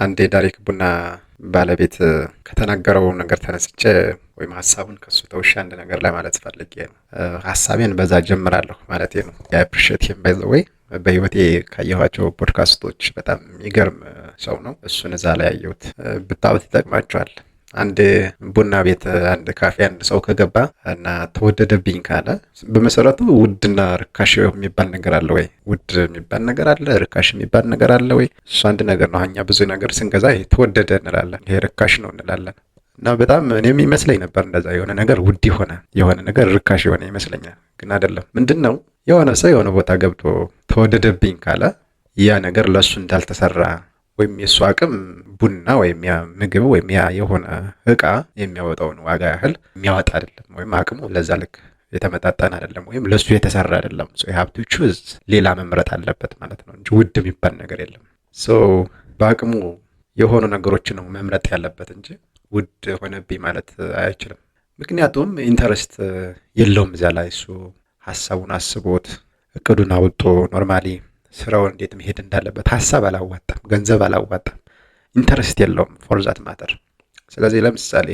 አንድ የዳሪክ ቡና ባለቤት ከተናገረው ነገር ተነስቼ ወይም ሀሳቡን ከሱ ተውሼ አንድ ነገር ለማለት ፈልጌ ነው። ሀሳቤን በዛ ጀምራለሁ ማለቴ ነው። የአፕሪሼት ሂም ባይ ዘ ዌይ በህይወቴ ካየኋቸው ፖድካስቶች በጣም የሚገርም ሰው ነው። እሱን እዛ ላይ ያየሁት ብታዩት ይጠቅማቸዋል። አንድ ቡና ቤት አንድ ካፌ አንድ ሰው ከገባ እና ተወደደብኝ ካለ በመሰረቱ ውድና ርካሽ የሚባል ነገር አለ ወይ? ውድ የሚባል ነገር አለ፣ ርካሽ የሚባል ነገር አለ ወይ? እሱ አንድ ነገር ነው። እኛ ብዙ ነገር ስንገዛ ይሄ ተወደደ እንላለን፣ ይሄ ርካሽ ነው እንላለን። እና በጣም እኔም ይመስለኝ ነበር እንደዛ የሆነ ነገር ውድ የሆነ ነገር ርካሽ የሆነ ይመስለኛል። ግን አይደለም። ምንድን ነው የሆነ ሰው የሆነ ቦታ ገብቶ ተወደደብኝ ካለ ያ ነገር ለእሱ እንዳልተሰራ ወይም የእሱ አቅም ቡና ወይም ያ ምግብ ወይም ያ የሆነ እቃ የሚያወጣውን ዋጋ ያህል የሚያወጣ አይደለም፣ ወይም አቅሙ ለዛ ልክ የተመጣጠን አይደለም፣ ወይም ለሱ የተሰራ አይደለም። ሀብቱ ቹዝ ሌላ መምረጥ አለበት ማለት ነው እንጂ ውድ የሚባል ነገር የለም። በአቅሙ የሆኑ ነገሮችን ነው መምረጥ ያለበት እንጂ ውድ ሆነብኝ ማለት አይችልም። ምክንያቱም ኢንተረስት የለውም እዚያ ላይ እሱ ሀሳቡን አስቦት እቅዱን አውጦ ኖርማሊ ስራው እንዴት መሄድ እንዳለበት ሀሳብ አላዋጣም፣ ገንዘብ አላዋጣም፣ ኢንተረስት የለውም ፎር ዛት ማተር። ስለዚህ ለምሳሌ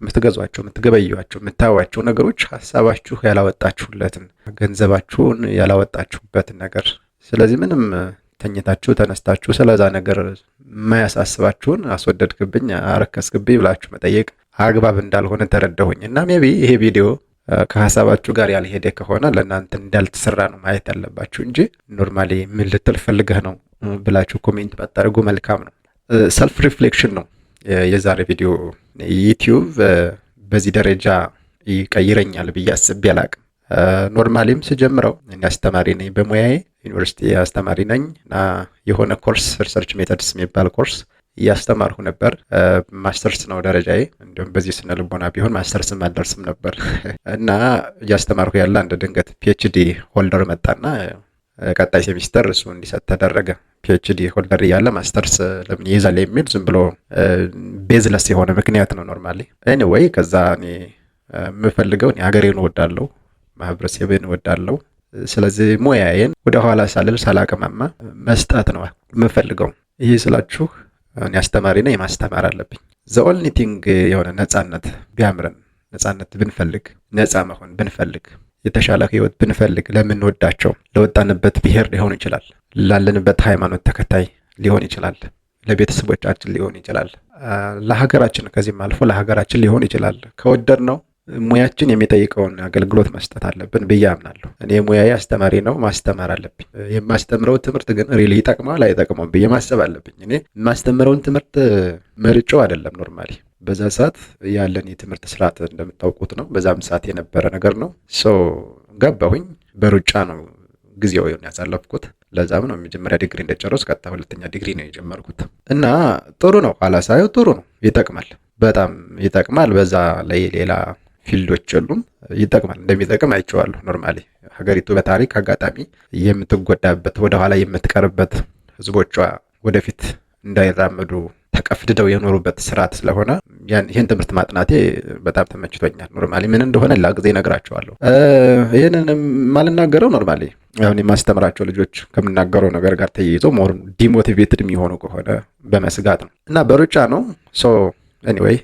የምትገዟቸው፣ የምትገበዩዋቸው፣ የምታዩዋቸው ነገሮች ሀሳባችሁ ያላወጣችሁለትን፣ ገንዘባችሁን ያላወጣችሁበትን ነገር፣ ስለዚህ ምንም ተኝታችሁ ተነስታችሁ ስለዛ ነገር የማያሳስባችሁን አስወደድክብኝ፣ አረከስክብኝ ብላችሁ መጠየቅ አግባብ እንዳልሆነ ተረዳሁኝ። እና ሜቢ ይሄ ቪዲዮ ከሀሳባችሁ ጋር ያልሄደ ከሆነ ለእናንተ እንዳልተሰራ ነው ማየት ያለባችሁ እንጂ ኖርማሊ ምን ልትል ፈልገህ ነው ብላችሁ ኮሜንት ባታደርጉ መልካም ነው። ሰልፍ ሪፍሌክሽን ነው የዛሬ ቪዲዮ። ዩቲዩብ በዚህ ደረጃ ይቀይረኛል ብዬ አስቤ አላቅም። ኖርማሊም ስጀምረው እኔ አስተማሪ ነኝ፣ በሙያዬ ዩኒቨርሲቲ አስተማሪ ነኝ እና የሆነ ኮርስ ሪሰርች ሜተድስ የሚባል ኮርስ እያስተማርሁ ነበር። ማስተርስ ነው ደረጃዬ። እንዲሁም በዚህ ስነ ልቦና ቢሆን ማስተርስም አልደርስም ነበር እና እያስተማርሁ ያለ አንድ ድንገት ፒኤችዲ ሆልደር መጣና ቀጣይ ሴሚስተር እሱ እንዲሰጥ ተደረገ። ፒኤችዲ ሆልደር እያለ ማስተርስ ለምን ይይዛል የሚል ዝም ብሎ ቤዝለስ የሆነ ምክንያት ነው ኖርማሊ። ኤኒዌይ ከዛ እኔ የምፈልገው ሀገሬን እወዳለሁ፣ ማህበረሰቤን እወዳለሁ። ስለዚህ ሙያዬን ወደ ኋላ ሳልል ሳላቅማማ መስጠት ነው የምፈልገው። ይህ ስላችሁ እኔ አስተማሪ ነኝ፣ ማስተማር አለብኝ። ዘ ኦንሊ ቲንግ የሆነ ነጻነት ቢያምረን፣ ነጻነት ብንፈልግ፣ ነጻ መሆን ብንፈልግ፣ የተሻለ ህይወት ብንፈልግ ለምንወዳቸው ለወጣንበት ብሔር ሊሆን ይችላል፣ ላለንበት ሃይማኖት ተከታይ ሊሆን ይችላል፣ ለቤተሰቦቻችን ሊሆን ይችላል፣ ለሀገራችን ከዚህም አልፎ ለሀገራችን ሊሆን ይችላል። ከወደድ ነው ሙያችን የሚጠይቀውን አገልግሎት መስጠት አለብን ብዬ አምናለሁ። እኔ ሙያዬ አስተማሪ ነው፣ ማስተማር አለብኝ። የማስተምረው ትምህርት ግን ሪሊ ይጠቅማል አይጠቅመውም ብዬ ማሰብ አለብኝ። እኔ የማስተምረውን ትምህርት መርጬው አይደለም። ኖርማሊ በዛ ሰዓት ያለን የትምህርት ስርዓት እንደምታውቁት ነው። በዛም ሰዓት የነበረ ነገር ነው። ገባሁኝ። በሩጫ ነው ጊዜውን ያሳለፍኩት። ለዛም ነው የመጀመሪያ ዲግሪ እንደጨረስኩ ቀጥታ ሁለተኛ ዲግሪ ነው የጀመርኩት እና ጥሩ ነው። አላሳየው ጥሩ ነው፣ ይጠቅማል፣ በጣም ይጠቅማል። በዛ ላይ ሌላ ፊልዶች የሉም። ይጠቅማል፣ እንደሚጠቅም አይቼዋለሁ። ኖርማሊ ሀገሪቱ በታሪክ አጋጣሚ የምትጎዳበት፣ ወደኋላ የምትቀርበት፣ ህዝቦቿ ወደፊት እንዳይራመዱ ተቀፍድደው የኖሩበት ስርዓት ስለሆነ ይህን ትምህርት ማጥናቴ በጣም ተመችቶኛል። ኖርማሊ ምን እንደሆነ ሌላ ጊዜ እነግራቸዋለሁ። ይህንን ማልናገረው ኖርማሊ አሁን የማስተምራቸው ልጆች ከምናገረው ነገር ጋር ተያይዞ ሞር ዲሞቲቬትድ የሚሆኑ ከሆነ በመስጋት ነው እና በሩጫ ነው። ኤኒዌይ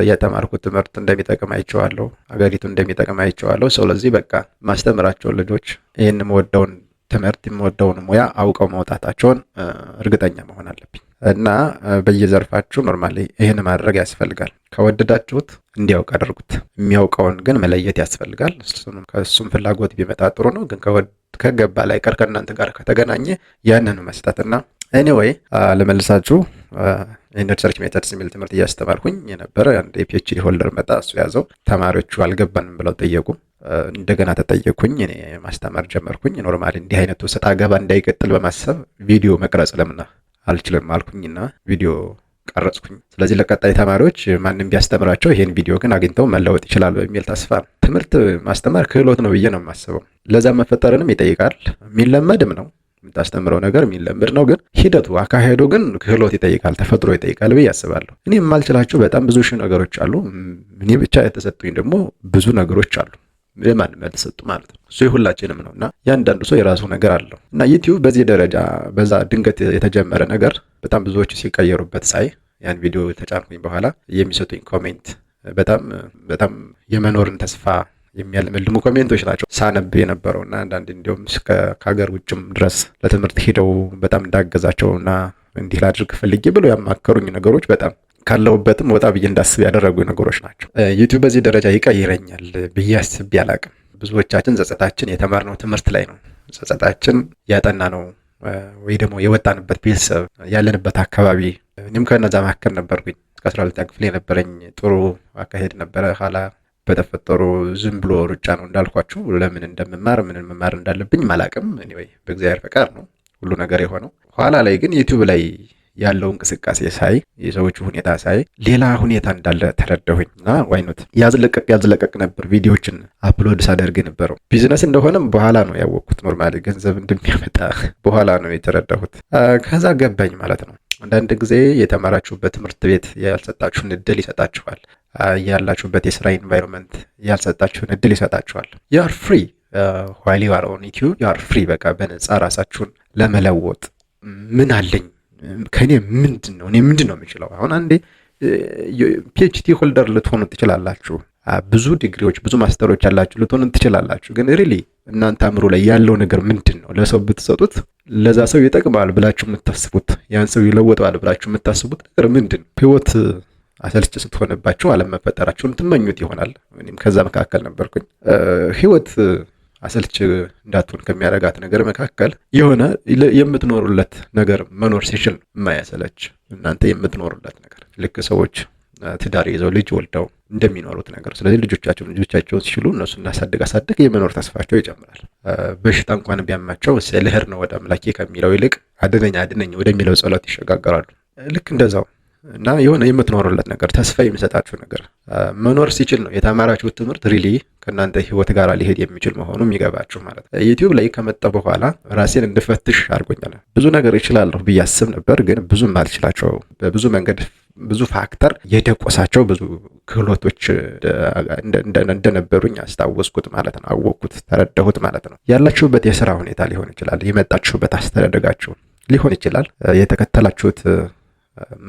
የተማርኩት ትምህርት እንደሚጠቅም አይቼዋለሁ፣ አገሪቱ እንደሚጠቅም አይቼዋለሁ። ስለዚህ በቃ ማስተምራቸውን ልጆች ይህን የምወደውን ትምህርት የምወደውን ሙያ አውቀው መውጣታቸውን እርግጠኛ መሆን አለብኝ እና በየዘርፋችሁ ኖርማሊ ይህን ማድረግ ያስፈልጋል። ከወደዳችሁት እንዲያውቅ አድርጉት። የሚያውቀውን ግን መለየት ያስፈልጋል። ከእሱም ፍላጎት ቢመጣ ጥሩ ነው፣ ግን ከገባ ላይ ቀር ከእናንተ ጋር ከተገናኘ ያንኑ መስጠትና ኤኒዌይ ለመልሳችሁ ሪሰርች ሜተድስ የሚል ትምህርት እያስተማርኩኝ የነበረ አንድ የፒኤችዲ ሆልደር መጣ። እሱ ያዘው። ተማሪዎቹ አልገባንም ብለው ጠየቁ። እንደገና ተጠየቅኩኝ። እኔ ማስተማር ጀመርኩኝ። ኖርማሊ እንዲህ አይነቱ ሰጣ ገባ እንዳይቀጥል በማሰብ ቪዲዮ መቅረጽ ለምን አልችልም አልኩኝና ቪዲዮ ቀረጽኩኝ። ስለዚህ ለቀጣይ ተማሪዎች ማንም ቢያስተምራቸው ይሄን ቪዲዮ ግን አግኝተው መለወጥ ይችላሉ የሚል ተስፋ። ትምህርት ማስተማር ክህሎት ነው ብዬ ነው የማስበው። ለዛ መፈጠርንም ይጠይቃል፣ የሚለመድም ነው። የምታስተምረው ነገር የሚለምድ ነው፣ ግን ሂደቱ አካሄዱ ግን ክህሎት ይጠይቃል፣ ተፈጥሮ ይጠይቃል ብዬ አስባለሁ። እኔ የማልችላቸው በጣም ብዙ ሺህ ነገሮች አሉ። እኔ ብቻ የተሰጡኝ ደግሞ ብዙ ነገሮች አሉ። ለማን መልስ ሰጡ ማለት ነው። እሱ የሁላችንም ነው እና ያንዳንዱ ሰው የራሱ ነገር አለው እና ዩቲዩብ በዚህ ደረጃ በዛ ድንገት የተጀመረ ነገር በጣም ብዙዎች ሲቀየሩበት ሳይ ያን ቪዲዮ ተጫንኩኝ በኋላ የሚሰጡኝ ኮሜንት በጣም የመኖርን ተስፋ የሚያልምልሙ ኮሜንቶች ናቸው ሳነብ የነበረውና አንዳንድ እንዲሁም ከሀገር ውጭም ድረስ ለትምህርት ሄደው በጣም እንዳገዛቸውና እንዲህ ላድርግ ፈልጌ ብለው ያማከሩኝ ነገሮች በጣም ካለሁበትም ወጣ ብዬ እንዳስብ ያደረጉ ነገሮች ናቸው። ዩቲዩብ በዚህ ደረጃ ይቀይረኛል ብዬ አስቤ አላቅም። ብዙዎቻችን ጸጸታችን የተማርነው ትምህርት ላይ ነው። ጸጸታችን ያጠናነው ወይ ደግሞ የወጣንበት ቤተሰብ ያለንበት አካባቢ። እኔም ከነዛ መካከል ነበርኩኝ። እስከ 12ኛ ክፍል የነበረኝ ጥሩ አካሄድ ነበረ። ኋላ በተፈጠሩ ዝም ብሎ ሩጫ ነው እንዳልኳችሁ። ለምን እንደምማር ምን መማር እንዳለብኝ አላቅም። ኤኒዌይ በእግዚአብሔር ፈቃድ ነው ሁሉ ነገር የሆነው። ኋላ ላይ ግን ዩቲዩብ ላይ ያለው እንቅስቃሴ ሳይ የሰዎቹ ሁኔታ ሳይ ሌላ ሁኔታ እንዳለ ተረዳሁኝ እና ዋይኖት ያዝለቀቅ ነበር ቪዲዮዎችን አፕሎድ ሳደርግ ነበረው። ቢዝነስ እንደሆነም በኋላ ነው ያወቅኩት። ኖርማሊ ገንዘብ እንደሚያመጣ በኋላ ነው የተረዳሁት። ከዛ ገባኝ ማለት ነው። አንዳንድ ጊዜ የተማራችሁበት ትምህርት ቤት ያልሰጣችሁን እድል ይሰጣችኋል። ያላችሁበት የስራ ኢንቫይሮንመንት ያልሰጣችሁን እድል ይሰጣችኋል። you are free while you are on YouTube you are free። በቃ በነፃ ራሳችሁን ለመለወጥ ምን አለኝ ከኔ ምንድን ነው እኔ ምንድን ነው የምችለው? አሁን አንዴ ፒኤችዲ ሆልደር ልትሆኑ ትችላላችሁ። ብዙ ዲግሪዎች ብዙ ማስተሮች ያላችሁ ልትሆኑ ትችላላችሁ። ግን ሪሊ እናንተ አእምሮ ላይ ያለው ነገር ምንድን ነው? ለሰው ብትሰጡት ለዛ ሰው ይጠቅማል ብላችሁ የምታስቡት ያን ሰው ይለወጣል ብላችሁ የምታስቡት ነገር ምንድን ነው? ህይወት አሰልች ስትሆንባችሁ አለመፈጠራችሁን ትመኙት ይሆናል። እኔም ከዛ መካከል ነበርኩኝ። ህይወት አሰልች እንዳትሆን ከሚያረጋት ነገር መካከል የሆነ የምትኖሩለት ነገር መኖር ሲችል የማያሰለች እናንተ የምትኖሩለት ነገር ልክ ሰዎች ትዳር ይዘው ልጅ ወልደው እንደሚኖሩት ነገር። ስለዚህ ልጆቻቸውን ሲችሉ እነሱ እናሳድግ የመኖር ተስፋቸው ይጨምራል። በሽታ እንኳን ቢያማቸው ልሄድ ነው ወደ አምላኬ ከሚለው ይልቅ አድነኝ ወደሚለው ጸሎት ይሸጋገራሉ። ልክ እንደዛው እና የሆነ የምትኖሩለት ነገር ተስፋ የሚሰጣችሁ ነገር መኖር ሲችል ነው የተማራችሁት ትምህርት ሪሊ ከእናንተ ህይወት ጋር ሊሄድ የሚችል መሆኑ የሚገባችሁ ማለት ነው። ዩቲዩብ ላይ ከመጣ በኋላ ራሴን እንድፈትሽ አድርጎኛል። ብዙ ነገር ይችላለሁ ብዬ አስብ ነበር፣ ግን ብዙም አልችላቸው። በብዙ መንገድ ብዙ ፋክተር የደቆሳቸው ብዙ ክህሎቶች እንደነበሩኝ አስታወስኩት ማለት ነው። አወቅኩት፣ ተረዳሁት ማለት ነው። ያላችሁበት የስራ ሁኔታ ሊሆን ይችላል፣ የመጣችሁበት አስተዳደጋችሁ ሊሆን ይችላል፣ የተከተላችሁት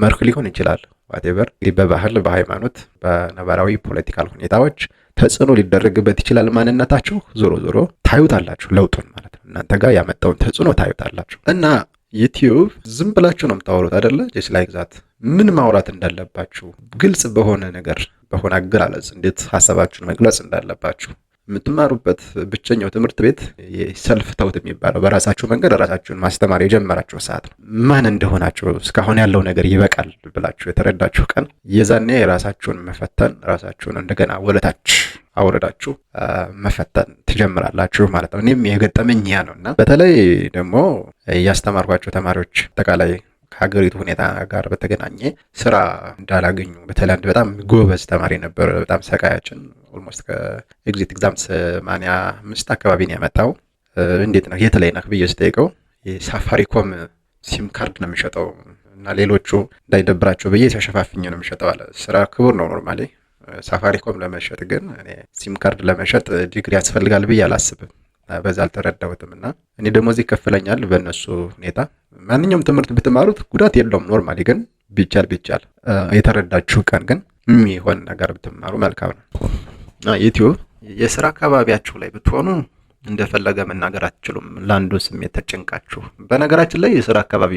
መርህ ሊሆን ይችላል። ዋቴቨር እንግዲህ በባህል በሃይማኖት በነባራዊ ፖለቲካል ሁኔታዎች ተጽዕኖ ሊደረግበት ይችላል ማንነታችሁ። ዞሮ ታዩታላችሁ ለውጡን ማለት ነው። እናንተ ጋር ያመጣውን ተጽዕኖ ታዩታላችሁ። እና ዩቲዩብ ዝም ብላችሁ ነው የምታወሩት አይደለ? ጀስት ላይክ ዛት ምን ማውራት እንዳለባችሁ ግልጽ በሆነ ነገር በሆነ አገላለጽ እንዴት ሀሳባችሁን መግለጽ እንዳለባችሁ የምትማሩበት ብቸኛው ትምህርት ቤት የሰልፍ ተውት የሚባለው በራሳችሁ መንገድ ራሳችሁን ማስተማር የጀመራችሁ ሰዓት ነው። ማን እንደሆናችሁ እስካሁን ያለው ነገር ይበቃል ብላችሁ የተረዳችሁ ቀን የዛኔ የራሳችሁን መፈተን ራሳችሁን እንደገና ወደታች አውረዳችሁ መፈተን ትጀምራላችሁ ማለት ነው። እኔም የገጠመኝ ያ ነውና በተለይ ደግሞ ያስተማርኳቸው ተማሪዎች አጠቃላይ ከሀገሪቱ ሁኔታ ጋር በተገናኘ ስራ እንዳላገኙ በተለይ አንድ በጣም ጎበዝ ተማሪ ነበር። በጣም ሰቃያችን ኦልሞስት ከኤግዚት ኤግዛም 85 አካባቢ ነው ያመጣው። እንዴት ነው የት ላይ ነህ ብዬ ስጠይቀው የሳፋሪኮም ሲም ካርድ ነው የሚሸጠው እና ሌሎቹ እንዳይደብራቸው ብዬ ተሸፋፍኝ ነው የሚሸጠው አለ። ስራ ክቡር ነው ኖርማሊ። ሳፋሪኮም ለመሸጥ ግን እኔ ሲም ካርድ ለመሸጥ ዲግሪ ያስፈልጋል ብዬ አላስብም። በዛ አልተረዳሁትም እና እኔ ደግሞ እዚህ ከፍለኛል በእነሱ ሁኔታ። ማንኛውም ትምህርት ብትማሩት ጉዳት የለውም ኖርማሊ። ግን ቢቻል የተረዳችሁ ቀን ግን የሚሆን ነገር ብትማሩ መልካም ነው። ዩቲዩብ የስራ አካባቢያችሁ ላይ ብትሆኑ እንደፈለገ መናገር አትችሉም፣ ለአንዱ ስሜት ተጨንቃችሁ። በነገራችን ላይ የስራ አካባቢ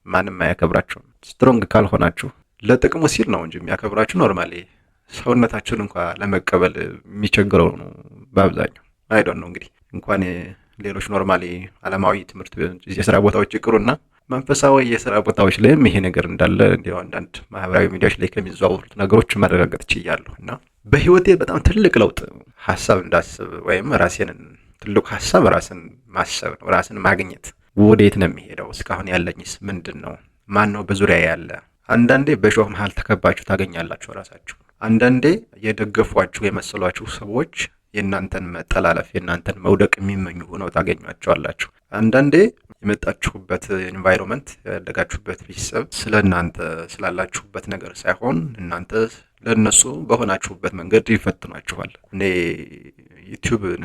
ማንም አያከብራችሁም። ስትሮንግ ካልሆናችሁ ለጥቅሙ ሲል ነው እንጂ የሚያከብራችሁ ኖርማሊ ሰውነታችሁን እንኳን ለመቀበል የሚቸግረው ነው በአብዛኛው። አይዶን ነው እንግዲህ እንኳን ሌሎች ኖርማሊ ዓለማዊ ትምህርት የስራ ቦታዎች ይቅሩና መንፈሳዊ የስራ ቦታዎች ላይም ይሄ ነገር እንዳለ እንዲያው አንዳንድ ማህበራዊ ሚዲያዎች ላይ ከሚዘዋወሩት ነገሮች ማረጋገጥ ችያለሁ። እና በህይወቴ በጣም ትልቅ ለውጥ ሀሳብ እንዳስብ ወይም ትልቁ ሀሳብ ራስን ማሰብ ነው፣ ራስን ማግኘት። ወዴት ነው የሚሄደው? እስካሁን ያለኝስ ምንድን ነው? ማን ነው በዙሪያ ያለ? አንዳንዴ በሾህ መሃል ተከባችሁ ታገኛላችሁ ራሳችሁ። አንዳንዴ የደገፏችሁ የመሰሏችሁ ሰዎች የእናንተን መጠላለፍ የእናንተን መውደቅ የሚመኙ ሆነው ታገኟቸዋላችሁ። አንዳንዴ የመጣችሁበት ኤንቫይሮንመንት ያደጋችሁበት ቤተሰብ ስለ እናንተ ስላላችሁበት ነገር ሳይሆን እናንተ ለእነሱ በሆናችሁበት መንገድ ይፈትኗችኋል። እኔ ዩቲዩብን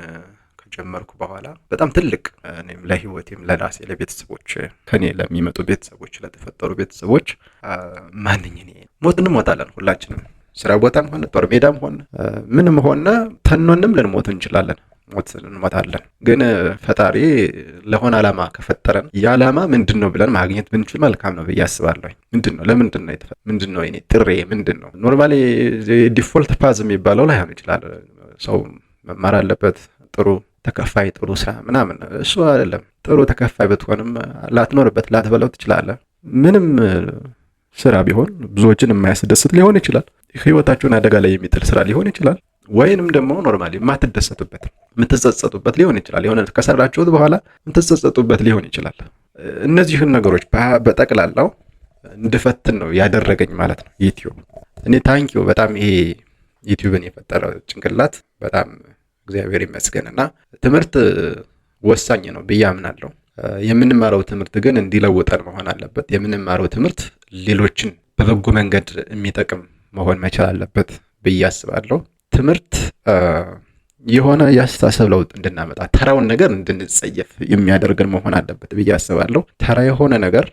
ከጀመርኩ በኋላ በጣም ትልቅ እኔም ለህይወቴም ለራሴ ለቤተሰቦች ከኔ ለሚመጡ ቤተሰቦች ለተፈጠሩ ቤተሰቦች ማንኝ እኔ ሞት እንሞታለን ሁላችንም ስራ ቦታም ሆነ ጦር ሜዳም ሆነ ምንም ሆነ ተኖንም ልንሞት እንችላለን። ሞት እንሞታለን። ግን ፈጣሪ ለሆነ ዓላማ ከፈጠረን የዓላማ ምንድነው ብለን ማግኘት ብንችል መልካም ነው ብዬ አስባለሁ። ምንድነው ለምንድነው የተፈጠረው? ምንድነው እኔ ጥሬ ምንድነው? ኖርማሊ ዲፎልት ፓዝ የሚባለው ላይሆን ይችላል። ሰው መማር አለበት ጥሩ ተከፋይ ጥሩ ስራ ምናምን እሱ አይደለም። ጥሩ ተከፋይ ብትሆንም ላትኖርበት ላትበለው ትችላለህ። ምንም ስራ ቢሆን ብዙዎችን የማያስደስት ሊሆን ይችላል። ህይወታችሁን አደጋ ላይ የሚጥል ስራ ሊሆን ይችላል። ወይንም ደግሞ ኖርማሊ የማትደሰቱበት የምትጸጸቱበት ሊሆን ይችላል። የሆነ ከሰራችሁት በኋላ የምትጸጸቱበት ሊሆን ይችላል። እነዚህን ነገሮች በጠቅላላው እንድፈትን ነው ያደረገኝ ማለት ነው ዩቲዩብ። እኔ ታንኪዩ በጣም ይሄ ዩቲዩብን የፈጠረው ጭንቅላት በጣም እግዚአብሔር ይመስገንና ትምህርት ወሳኝ ነው ብዬ አምናለሁ። የምንማረው ትምህርት ግን እንዲለውጠን መሆን አለበት። የምንማረው ትምህርት ሌሎችን በበጎ መንገድ የሚጠቅም መሆን መቻል አለበት ብዬ አስባለሁ። ትምህርት የሆነ ያስተሳሰብ ለውጥ እንድናመጣ ተራውን ነገር እንድንጸየፍ የሚያደርገን መሆን አለበት ብዬ አስባለሁ። ተራ የሆነ ነገር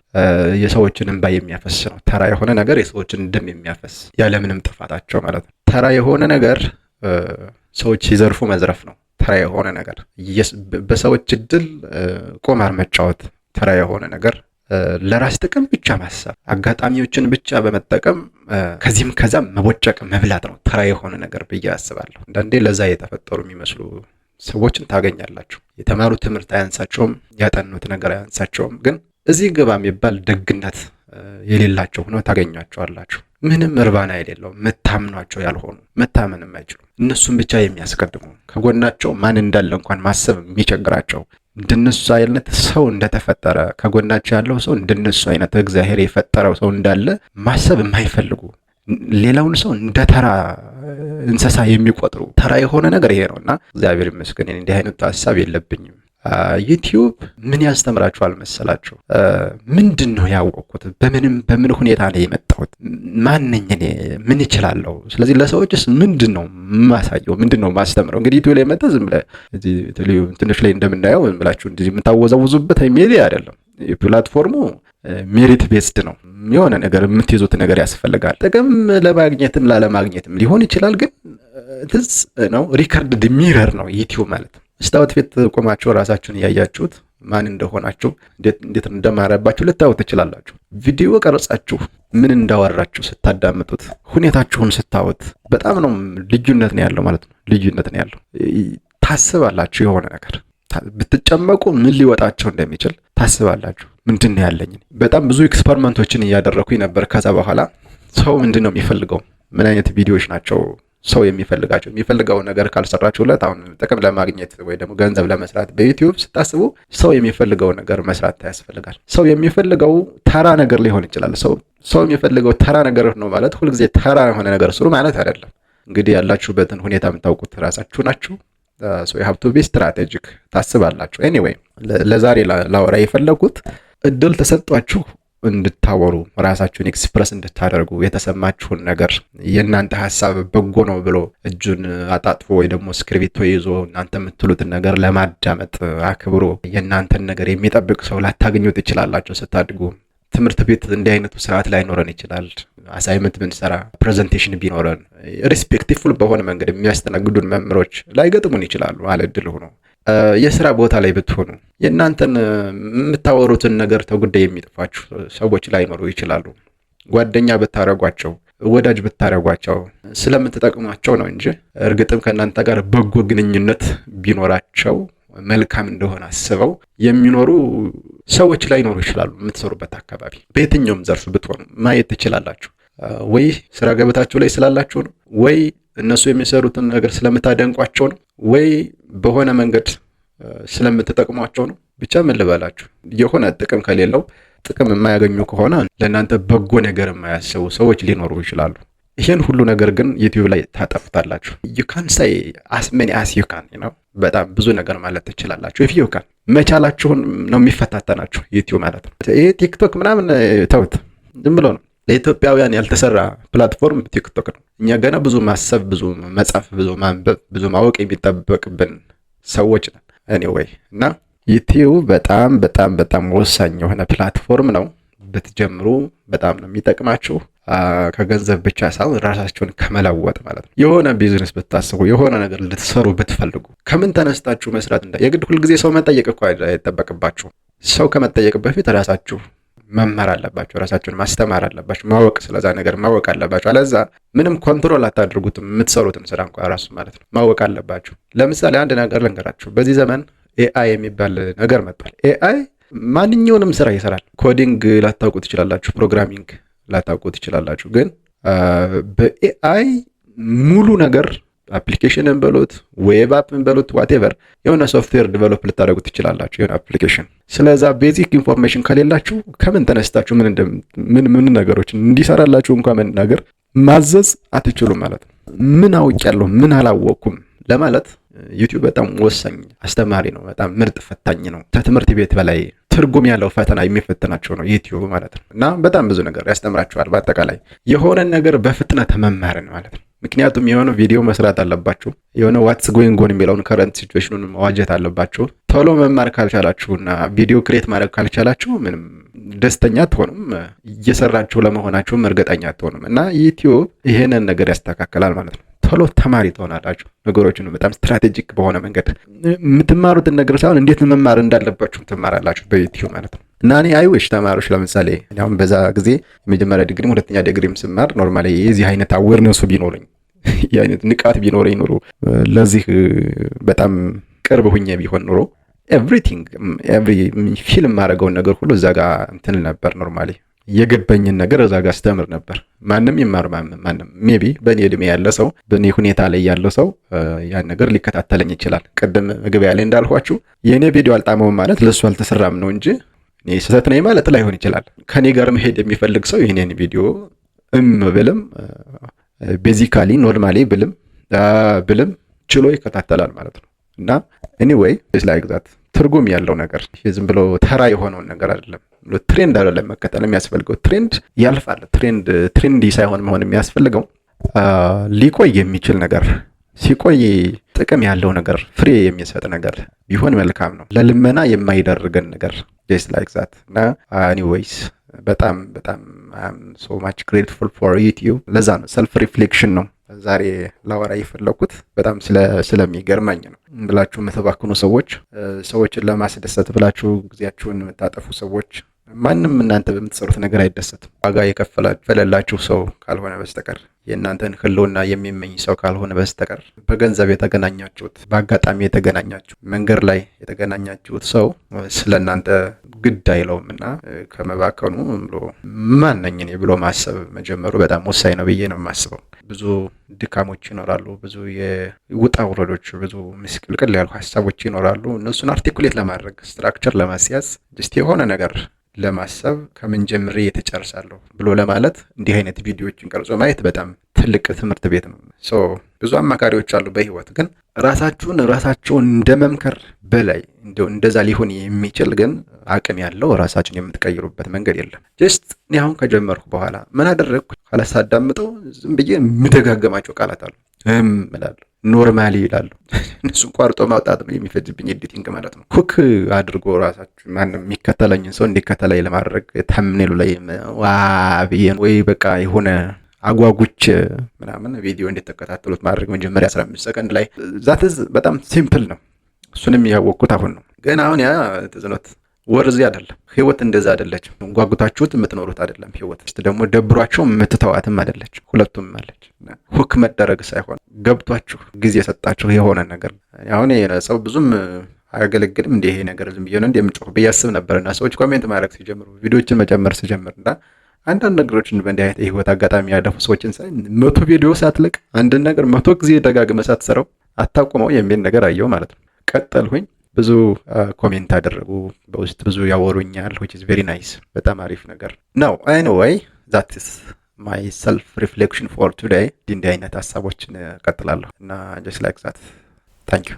የሰዎችን እንባ የሚያፈስ ነው። ተራ የሆነ ነገር የሰዎችን ደም የሚያፈስ ያለምንም ጥፋታቸው ማለት ነው። ተራ የሆነ ነገር ሰዎች ሲዘርፉ መዝረፍ ነው። ተራ የሆነ ነገር በሰዎች እድል ቁማር መጫወት፣ ተራ የሆነ ነገር ለራስ ጥቅም ብቻ ማሰብ፣ አጋጣሚዎችን ብቻ በመጠቀም ከዚህም ከዛም መቦጨቅ መብላት ነው ተራ የሆነ ነገር ብዬ አስባለሁ። አንዳንዴ ለዛ የተፈጠሩ የሚመስሉ ሰዎችን ታገኛላችሁ። የተማሩት ትምህርት አያንሳቸውም፣ ያጠኑት ነገር አያንሳቸውም፣ ግን እዚህ ግባ የሚባል ደግነት የሌላቸው ሆነው ታገኟቸዋላችሁ። ምንም እርባና የሌለው መታመናቸው ያልሆኑ መታመን የማይችሉ እነሱን ብቻ የሚያስቀድሙ ከጎናቸው ማን እንዳለ እንኳን ማሰብ የሚቸግራቸው እንደነሱ አይነት ሰው እንደተፈጠረ ከጎናቸው ያለው ሰው እንደነሱ አይነት እግዚአብሔር የፈጠረው ሰው እንዳለ ማሰብ የማይፈልጉ ሌላውን ሰው እንደ ተራ እንስሳ የሚቆጥሩ ተራ የሆነ ነገር ይሄ ነውና እግዚአብሔር ይመስገን እንዲህ አይነት ሐሳብ የለብኝም። ዩቲዩብ ምን ያስተምራችኋል መሰላችሁ? ምንድነው ያወቅኩት? በምን ሁኔታ ነው የመጣሁት? ማን ነኝ እኔ? ምን እችላለሁ? ስለዚህ ለሰዎችስ ምንድነው ማሳየው? ምንድነው ማስተምረው? እንግዲህ ዩቲዩብ ላይ መጣ ዝም ብለህ እዚህ ትንሽ ላይ እንደምናየው ብላችሁ እንደዚህ የምታወዛውዙበት ሚዲያ አይደለም። ፕላትፎርሙ ሜሪት ቤስድ ነው። የሆነ ነገር የምትይዙት ነገር ያስፈልጋል። ጥቅም ለማግኘትም ላለማግኘትም ሊሆን ይችላል። ግን ትዝ ነው ሪከርድ ሚረር ነው ዩቲዩብ ማለት። መስታወት ፊት ቆማችሁ ራሳችሁን እያያችሁት ማን እንደሆናችሁ እንዴት እንደማረባችሁ ልታዩት ትችላላችሁ። ቪዲዮ ቀርጻችሁ ምን እንዳወራችሁ ስታዳምጡት ሁኔታችሁን ስታዩት በጣም ነው ልዩነት ነው ያለው ማለት ነው። ልዩነት ነው ያለው። ታስባላችሁ የሆነ ነገር ብትጨመቁ ምን ሊወጣቸው እንደሚችል ታስባላችሁ። ምንድን ነው ያለኝ? በጣም ብዙ ኤክስፐሪመንቶችን እያደረኩኝ ነበር። ከዛ በኋላ ሰው ምንድን ነው የሚፈልገው? ምን አይነት ቪዲዮዎች ናቸው ሰው የሚፈልጋቸው? የሚፈልገው ነገር ካልሰራችሁለት አሁን ጥቅም ለማግኘት ወይ ደግሞ ገንዘብ ለመስራት በዩቲዩብ ስታስቡ ሰው የሚፈልገው ነገር መስራት ያስፈልጋል። ሰው የሚፈልገው ተራ ነገር ሊሆን ይችላል። ሰው የሚፈልገው ተራ ነገር ነው ማለት ሁልጊዜ ተራ የሆነ ነገር ስሩ ማለት አይደለም። እንግዲህ ያላችሁበትን ሁኔታ የምታውቁት ራሳችሁ ናችሁ። ሶ you have to be strategic ታስባላችሁ። ኤኒዌይ ለዛሬ ላወራ የፈለኩት እድል ተሰጥቷችሁ እንድታወሩ ራሳችሁን ኤክስፕረስ እንድታደርጉ የተሰማችሁን ነገር የእናንተ ሐሳብ በጎ ነው ብሎ እጁን አጣጥፎ ወይ ደግሞ ስክሪፕቶ ይዞ እናንተ የምትሉትን ነገር ለማዳመጥ አክብሮ የእናንተን ነገር የሚጠብቅ ሰው ላታገኙት ትችላላችሁ ስታድጉ። ትምህርት ቤት እንዲህ አይነቱ ስርዓት ላይኖረን ይችላል። አሳይመንት ብንሰራ ፕሬዘንቴሽን ቢኖረን ሪስፔክትፉል በሆነ መንገድ የሚያስተናግዱን መምህሮች ላይገጥሙን ይችላሉ። አለድል ሆኖ የሥራ ቦታ ላይ ብትሆኑ የእናንተን የምታወሩትን ነገር ተጉዳይ የሚጥፋችሁ ሰዎች ላይኖሩ ይችላሉ። ጓደኛ ብታረጓቸው ወዳጅ ብታረጓቸው ስለምትጠቅሟቸው ነው እንጂ እርግጥም ከእናንተ ጋር በጎ ግንኙነት ቢኖራቸው መልካም እንደሆነ አስበው የሚኖሩ ሰዎች ላይኖሩ ይችላሉ። የምትሰሩበት አካባቢ በየትኛውም ዘርፍ ብትሆኑ ማየት ትችላላችሁ። ወይ ስራ ገበታችሁ ላይ ስላላችሁ ነው፣ ወይ እነሱ የሚሰሩትን ነገር ስለምታደንቋቸው ነው፣ ወይ በሆነ መንገድ ስለምትጠቅሟቸው ነው። ብቻ ምን ልበላችሁ፣ የሆነ ጥቅም ከሌለው ጥቅም የማያገኙ ከሆነ ለእናንተ በጎ ነገር የማያስቡ ሰዎች ሊኖሩ ይችላሉ። ይሄን ሁሉ ነገር ግን ዩቲዩብ ላይ ታጠፉታላችሁ። ዩ ካን ሳይ አስ ሜኒ አስ ዩ ካን ነው። በጣም ብዙ ነገር ማለት ትችላላችሁ። ኢፍ ዩ ካን መቻላችሁን ነው የሚፈታተናችሁ ዩቲዩብ ማለት ነው። ይሄ ቲክቶክ ምናምን ተውት፣ ዝም ብሎ ነው። ለኢትዮጵያውያን ያልተሰራ ፕላትፎርም ቲክቶክ ነው። እኛ ገና ብዙ ማሰብ፣ ብዙ መጻፍ፣ ብዙ ማንበብ፣ ብዙ ማወቅ የሚጠበቅብን ሰዎች ነን። ኤኒዌይ እና ዩቲዩብ በጣም በጣም በጣም ወሳኝ የሆነ ፕላትፎርም ነው። ብትጀምሩ በጣም ነው የሚጠቅማችሁ። ከገንዘብ ብቻ ሳይሆን ራሳችሁን ከመለወጥ ማለት ነው። የሆነ ቢዝነስ ብታስቡ፣ የሆነ ነገር ልትሰሩ ብትፈልጉ ከምን ተነስታችሁ መስራት የግድ ሁልጊዜ ሰው መጠየቅ እኮ አይጠበቅባችሁ። ሰው ከመጠየቅ በፊት ራሳችሁ መማር አለባችሁ። ራሳችሁን ማስተማር አለባችሁ። ማወቅ፣ ስለዛ ነገር ማወቅ አለባችሁ። አለዛ ምንም ኮንትሮል አታድርጉትም። የምትሰሩትን ስራ እንኳን ራሱ ማለት ነው ማወቅ አለባችሁ። ለምሳሌ አንድ ነገር ልንገራችሁ። በዚህ ዘመን ኤአይ የሚባል ነገር መጥቷል። ኤአይ ማንኛውንም ስራ ይሰራል። ኮዲንግ ላታውቁ ትችላላችሁ፣ ፕሮግራሚንግ ላታውቁ ትችላላችሁ። ግን በኤአይ ሙሉ ነገር አፕሊኬሽንን በሉት ዌብ አፕን በሉት ዋቴቨር የሆነ ሶፍትዌር ዲቨሎፕ ልታደርጉ ትችላላችሁ፣ የሆነ አፕሊኬሽን። ስለዛ ቤዚክ ኢንፎርሜሽን ከሌላችሁ ከምን ተነስታችሁ ምን ነገሮችን እንዲሰራላችሁ እንኳን ምን ነገር ማዘዝ አትችሉም ማለት ነው። ምን አውቄያለሁ ምን አላወቅኩም ለማለት ዩቲዩብ በጣም ወሳኝ አስተማሪ ነው። በጣም ምርጥ ፈታኝ ነው። ከትምህርት ቤት በላይ ትርጉም ያለው ፈተና የሚፈትናቸው ነው ዩቲዩብ ማለት ነው። እና በጣም ብዙ ነገር ያስተምራችኋል። በአጠቃላይ የሆነን ነገር በፍጥነት መማርን ማለት ነው። ምክንያቱም የሆነ ቪዲዮ መስራት አለባችሁ። የሆነ ዋትስ ጎይንግ ኦን የሚለውን ከረንት ሲቹዌሽኑን መዋጀት አለባችሁ። ቶሎ መማር ካልቻላችሁና ቪዲዮ ክሬት ማድረግ ካልቻላችሁ ምንም ደስተኛ አትሆኑም። እየሰራችሁ ለመሆናችሁም እርግጠኛ አትሆኑም። እና ዩቲዩብ ይሄንን ነገር ያስተካክላል ማለት ነው። ቶሎ ተማሪ ትሆናላችሁ። ነገሮችን በጣም ስትራቴጂክ በሆነ መንገድ የምትማሩትን ነገር ሳይሆን እንዴት መማር እንዳለባችሁ ትማራላችሁ በዩቲዩብ ማለት ነው። እና እኔ አይዊሽ ተማሪዎች ለምሳሌ አሁን በዛ ጊዜ የመጀመሪያ ዲግሪም ሁለተኛ ዲግሪም ስማር ኖርማሊ የዚህ አይነት አዌርነሱ ቢኖረኝ የአይነት ንቃት ቢኖረኝ ኑሮ ለዚህ በጣም ቅርብ ሁኜ ቢሆን ኑሮ ኤቭሪ ፊልም ማድረገውን ነገር ሁሉ እዛ ጋር እንትን ነበር። ኖርማሊ የገባኝን ነገር እዛ ጋር አስተምር ነበር። ማንም ይማር ማንም ሜቢ በእኔ እድሜ ያለ ሰው በእኔ ሁኔታ ላይ ያለ ሰው ያን ነገር ሊከታተለኝ ይችላል። ቅድም ምግብ ያለ እንዳልኋችሁ የእኔ ቪዲዮ አልጣመውም ማለት ለእሱ አልተሰራም ነው እንጂ እኔ ስህተት ነኝ ማለት ላይሆን ይችላል። ከኔ ጋር መሄድ የሚፈልግ ሰው ይህንን ቪዲዮ ብልም ቤዚካሊ ኖርማሊ ብልም ችሎ ይከታተላል ማለት ነው። እና ኤኒዌይ ላይክ ዛት ትርጉም ያለው ነገር ዝም ብሎ ተራ የሆነውን ነገር አይደለም። ትሬንድ አይደለም መከተል የሚያስፈልገው። ትሬንድ ያልፋል። ትሬንድ ሳይሆን መሆን የሚያስፈልገው ሊቆይ የሚችል ነገር፣ ሲቆይ ጥቅም ያለው ነገር፣ ፍሬ የሚሰጥ ነገር ቢሆን መልካም ነው። ለልመና የማይደርገን ነገር ጀስት ላይክ ዛት። እና ኤኒዌይስ በጣም በጣም አም ሶ ማች ግሬትፉል ፎር ዩቲዩብ። ለዛ ነው ሰልፍ ሪፍሌክሽን ነው ዛሬ ላወራ የፈለኩት። በጣም ስለሚገርመኝ ነው ብላችሁ የምትባክኑ ሰዎች፣ ሰዎችን ለማስደሰት ብላችሁ ጊዜያችሁን የምታጠፉ ሰዎች፣ ማንም እናንተ በምትሰሩት ነገር አይደሰትም። ዋጋ የከፈለላችሁ ሰው ካልሆነ በስተቀር፣ የእናንተን ህልውና የሚመኝ ሰው ካልሆነ በስተቀር፣ በገንዘብ የተገናኛችሁት፣ በአጋጣሚ የተገናኛችሁ፣ መንገድ ላይ የተገናኛችሁት ሰው ስለ እናንተ ግድ አይለውም። እና ከመባከኑ ብሎ ማነኝ እኔ ብሎ ማሰብ መጀመሩ በጣም ወሳኝ ነው ብዬ ነው የማስበው። ብዙ ድካሞች ይኖራሉ፣ ብዙ የውጣ ውረዶች፣ ብዙ ምስቅልቅል ያሉ ሀሳቦች ይኖራሉ። እነሱን አርቲኩሌት ለማድረግ ስትራክቸር ለማስያዝ ጅስት የሆነ ነገር ለማሰብ ከምን ጀምሬ የተጨርሳለሁ ብሎ ለማለት እንዲህ አይነት ቪዲዮዎችን ቀርጾ ማየት በጣም ትልቅ ትምህርት ቤት ነው። ብዙ አማካሪዎች አሉ በህይወት ግን ራሳቸውን እንደመምከር በላይ እንደዛ ሊሆን የሚችል ግን አቅም ያለው ራሳችን የምትቀይሩበት መንገድ የለም። ጀስት እኔ አሁን ከጀመርኩ በኋላ ምን አደረግኩ ካላሳዳምጠው ዝም ብዬ የምደጋገማቸው ቃላት አሉ እላለሁ። ኖርማሊ ይላሉ። እነሱን ቋርጦ ማውጣት ነው የሚፈጅብኝ ኤዲቲንግ ማለት ነው። ሁክ አድርጎ ራሳችሁ ማንም የሚከተለኝን ሰው እንዲከተለኝ ለማድረግ ተምኔሉ ላይ ብዬ ወይ በቃ የሆነ አጓጉች ምናምን ቪዲዮ እንድትከታተሉት ማድረግ መጀመሪያ 15 ሰከንድ ላይ ዛትዝ በጣም ሲምፕል ነው። እሱንም ያወቅኩት አሁን ነው። ግን አሁን ያ ተዝኖት ወርዚ አይደለም። ህይወት እንደዛ አይደለች። ጓጉታችሁት የምትኖሩት አይደለም። ህይወት ደግሞ ደብሯችሁ የምትተዋትም አይደለች። ሁለቱም አለች። ሁክ መደረግ ሳይሆን ገብቷችሁ ጊዜ ሰጣችሁ የሆነ ነገር አሁን ሰው ብዙም አያገለግልም እንደ ይሄ ነገር ዝም ብዬ ነው እንደምጮህ ብያስብ ነበርና ሰዎች ኮሜንት ማድረግ ሲጀምሩ ቪዲዮዎችን መጨመር ሲጀምርና አንዳንድ ነገሮችን በእንዲህ አይነት የህይወት አጋጣሚ ያለፉ ሰዎችን ሳይ 100 ቪዲዮ ሳትለቅ አንድ ነገር 100 ጊዜ ደጋግመህ ሳትሰራው አታቁመው የሚል ነገር አየው ማለት ነው። ቀጠልሁኝ። ብዙ ኮሜንት አደረጉ በውስጥ ብዙ ያወሩኛል which is very nice። በጣም አሪፍ ነገር ነው። anyway that is ማይ ሰልፍ ሪፍሌክሽን ፎር ቱዴይ እንዲህ አይነት ሀሳቦችን እቀጥላለሁ እና ጀስት ላይክ ዛት ታንክ ዩ